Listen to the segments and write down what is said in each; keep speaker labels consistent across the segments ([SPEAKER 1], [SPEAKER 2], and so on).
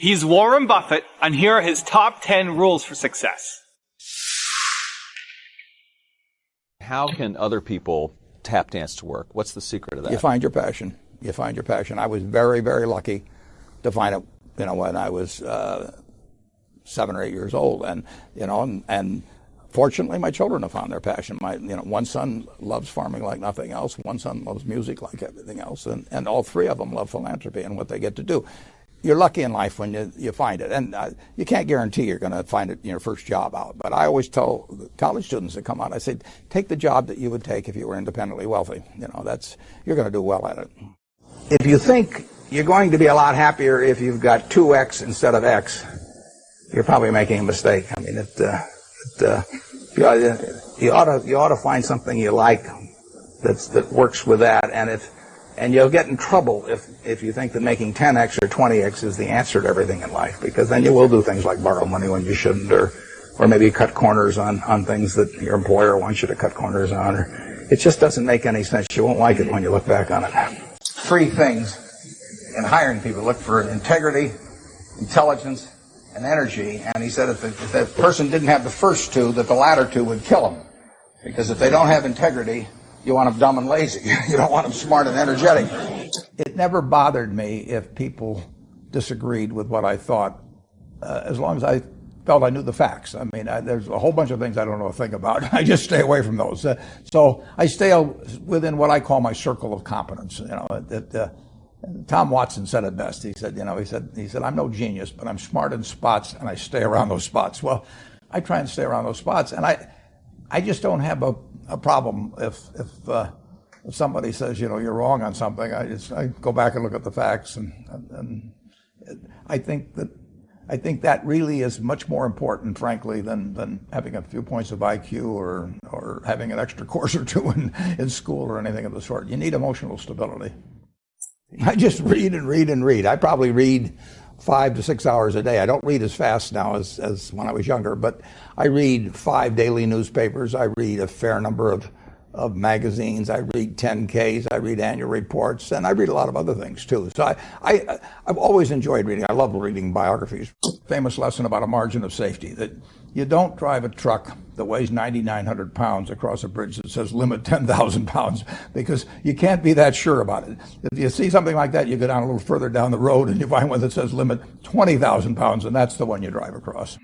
[SPEAKER 1] He's Warren Buffett, and here are his top 10 rules for success.
[SPEAKER 2] How can other people tap dance to work? What's the secret of that?
[SPEAKER 3] You find your passion. You find your passion. I was very, very lucky to find it, when I was 7 or 8 years old, and fortunately, my children have found their passion. One son loves farming like nothing else. One son loves music like everything else, and all three of them love philanthropy and what they get to do. You're lucky in life when you find it, and you can't guarantee you're going to find it in your first job out. But I always tell college students that come out, I say, take the job that you would take if you were independently wealthy. You're going to do well at it. If you think you're going to be a lot happier if you've got 2X instead of X, you're probably making a mistake. I mean, you ought to find something you like that works with that, and you'll get in trouble if you think that making 10X or 20X is the answer to everything in life, because then you will do things like borrow money when you shouldn't, or maybe cut corners on things that your employer wants you to cut corners on. It just doesn't make any sense. You won't like it when you look back on it. 3 things in hiring people: look for integrity, intelligence, and energy. And he said if the person didn't have the first 2, that the latter 2 would kill them. Because if they don't have integrity, you want them dumb and lazy. You don't want them smart and energetic. It never bothered me if people disagreed with what I thought, as long as I felt I knew the facts. I mean, there's a whole bunch of things I don't know a thing about. I just stay away from those. So I stay within what I call my circle of competence. Tom Watson said it best. He said, I'm no genius, but I'm smart in spots, and I stay around those spots. Well, I try and stay around those spots, and I just don't have a problem if somebody says, you're wrong on something. I go back and look at the facts, and I think that really is much more important, frankly, than having a few points of IQ or having an extra course or 2 in school or anything of the sort. You need emotional stability. I just read and read and read. I probably read 5 to 6 hours a day. I don't read as fast now as when I was younger, but I read 5 daily newspapers. I read a fair number of magazines. I read 10Ks. I read annual reports, and I read a lot of other things too. So I've always enjoyed reading. I love reading biographies. Famous lesson about a margin of safety, that you don't drive a truck that weighs 9,900 pounds across a bridge that says limit 10,000 pounds, because you can't be that sure about it. If you see something like that, you go down a little further down the road and you find one that says limit 20,000 pounds, and that's the one you drive across.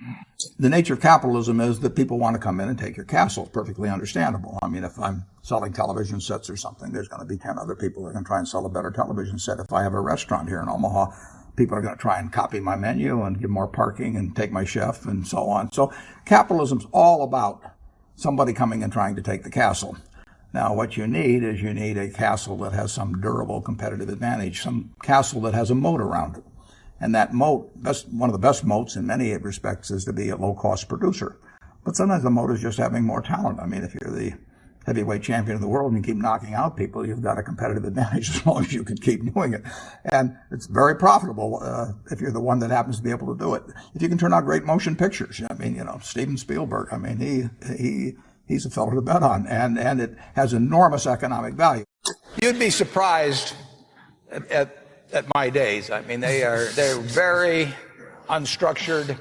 [SPEAKER 3] The nature of capitalism is that people want to come in and take your castle. Perfectly understandable. I mean, if I'm selling television sets or something, there's going to be 10 other people that are going to try and sell a better television set. If I have a restaurant here in Omaha, people are going to try and copy my menu and give more parking and take my chef and so on. So capitalism's all about somebody coming and trying to take the castle. Now, what you need is a castle that has some durable competitive advantage, some castle that has a moat around it. And that moat, one of the best moats in many respects, is to be a low-cost producer. But sometimes the moat is just having more talent. I mean, if you're the heavyweight champion of the world and you keep knocking out people, you've got a competitive advantage as long as you can keep doing it. And it's very profitable if you're the one that happens to be able to do it. If you can turn out great motion pictures, I mean, Steven Spielberg, I mean, he's a fellow to bet on, and it has enormous economic value. You'd be surprised at my days. I mean, they're very unstructured,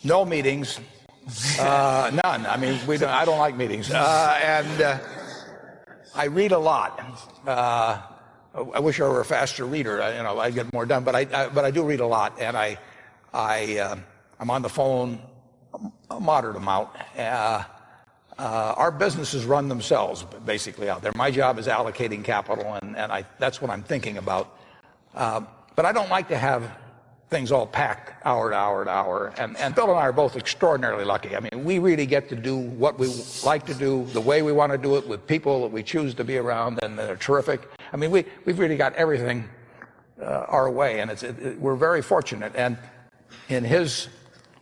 [SPEAKER 3] no meetings. None. I mean, I don't like meetings. And I read a lot. I wish I were a faster reader. I'd get more done. But I do read a lot, and I'm on the phone a moderate amount. Our businesses run themselves basically out there. My job is allocating capital, and that's what I'm thinking about. But I don't like to have things all packed hour to hour to hour. And Bill and I are both extraordinarily lucky. I mean, we really get to do what we like to do, the way we want to do it, with people that we choose to be around, and they're terrific. I mean, we've really got everything our way, and we're very fortunate. And in his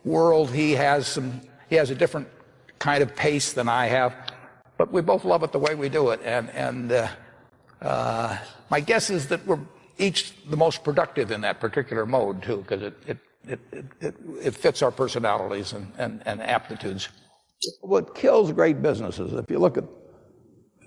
[SPEAKER 3] world, he has a different kind of pace than I have, but we both love it the way we do it. And my guess is that we're each the most productive in that particular mode too, because it fits our personalities and aptitudes. What kills great businesses, if you look at,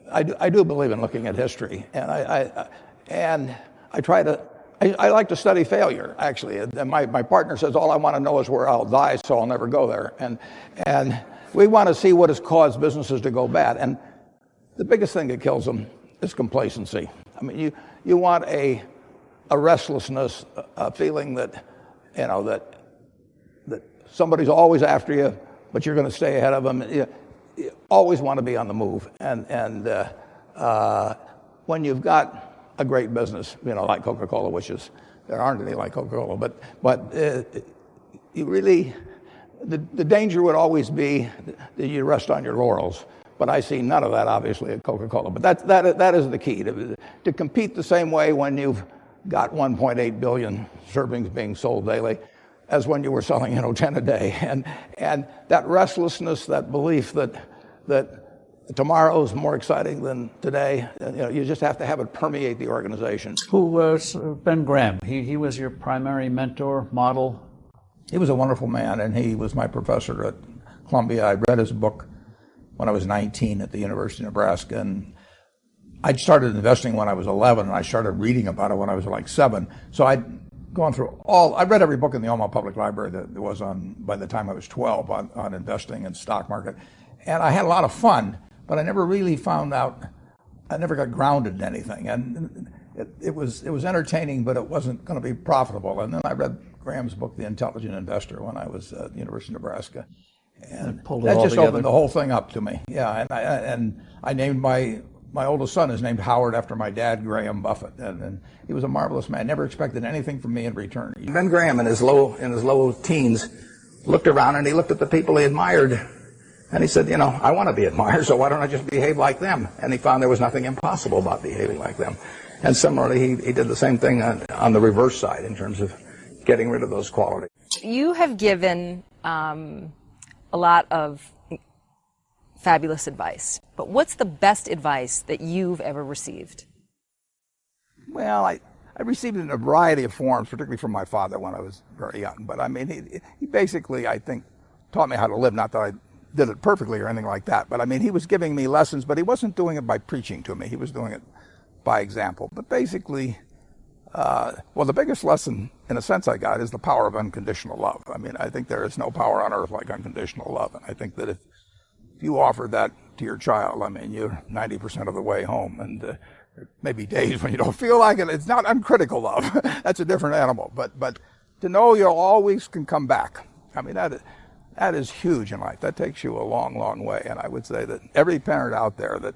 [SPEAKER 3] I do believe in looking at history, and I try to I like to study failure, actually. And my partner says, all I want to know is where I'll die, so I'll never go there. And we want to see what has caused businesses to go bad. And the biggest thing that kills them is complacency. I mean, you want a restlessness, a feeling that, you know, that somebody's always after you, but you're going to stay ahead of them. You always want to be on the move. And when you've got a great business, you know, like Coca-Cola, which is, there aren't any like Coca-Cola, but you really, the danger would always be that you rest on your laurels. But I see none of that, obviously, at Coca-Cola. But that is the key, to compete the same way when you've got 1.8 billion servings being sold daily as when you were selling, 10 a day. And that restlessness, that belief that tomorrow is more exciting than today, you just have to have it permeate the organization.
[SPEAKER 4] Who was Ben Graham? He was your primary mentor, model?
[SPEAKER 3] He was a wonderful man, and he was my professor at Columbia. I read his book when I was 19 at the University of Nebraska, and I'd started investing when I was 11, and I started reading about it when I was like 7. So I'd gone through I read every book in the Omaha Public Library that there was on, by the time I was 12, on investing and stock market. And I had a lot of fun, but I never really found out, I never got grounded in anything. And it was entertaining, but it wasn't going to be profitable. And then I read Graham's book, The Intelligent Investor, when I was at the University of Nebraska. And that just opened the whole thing up to me. Yeah, and I named my oldest son is named Howard after my dad, Graham Buffett, and he was a marvelous man. Never expected anything from me in return. Ben Graham, in his low teens, looked around and he looked at the people he admired, and he said, I want to be admired, so why don't I just behave like them? And he found there was nothing impossible about behaving like them. And similarly, he did the same thing on the reverse side in terms of getting rid of those qualities.
[SPEAKER 5] You have given a lot of fabulous advice, but what's the best advice that you've ever received?
[SPEAKER 3] Well, I received it in a variety of forms, particularly from my father when I was very young. But I mean, he basically, I think, taught me how to live. Not that I did it perfectly or anything like that, but I mean, he was giving me lessons, but he wasn't doing it by preaching to me. He was doing it by example. But basically, the biggest lesson, in a sense, I got is the power of unconditional love. I mean, I think there is no power on earth like unconditional love. And I think that if you offer that to your child, I mean, you're 90% of the way home. And there may be days when you don't feel like it. It's not uncritical love. That's a different animal. But to know you always can come back, I mean, that is huge in life. That takes you a long, long way. And I would say that every parent out there that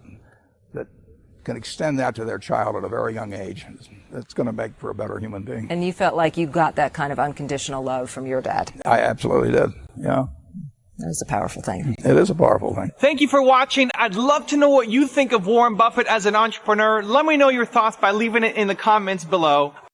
[SPEAKER 3] can extend that to their child at a very young age, it's going to make for a better human being.
[SPEAKER 5] And you felt like you got that kind of unconditional love from your dad?
[SPEAKER 3] I absolutely did, yeah.
[SPEAKER 5] That is a powerful thing.
[SPEAKER 3] It is a powerful thing.
[SPEAKER 1] Thank you for watching. I'd love to know what you think of Warren Buffett as an entrepreneur. Let me know your thoughts by leaving it in the comments below.